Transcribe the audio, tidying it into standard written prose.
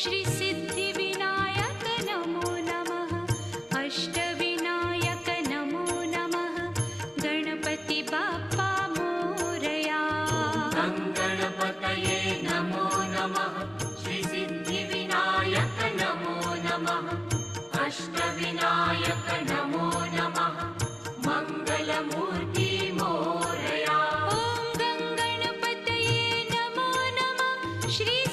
श्री सिद्धिविनायक नमो नमः। अष्टविनायक नमो नमः। गणपति बाप्पा मोरया। गणपतये नमो नमः। श्री सिद्धिविनायक नमो नमः। अष्टविनायक नमो नमः। मंगलमूर्ति मोरया। ॐ गणपतये नमो नमः। श्री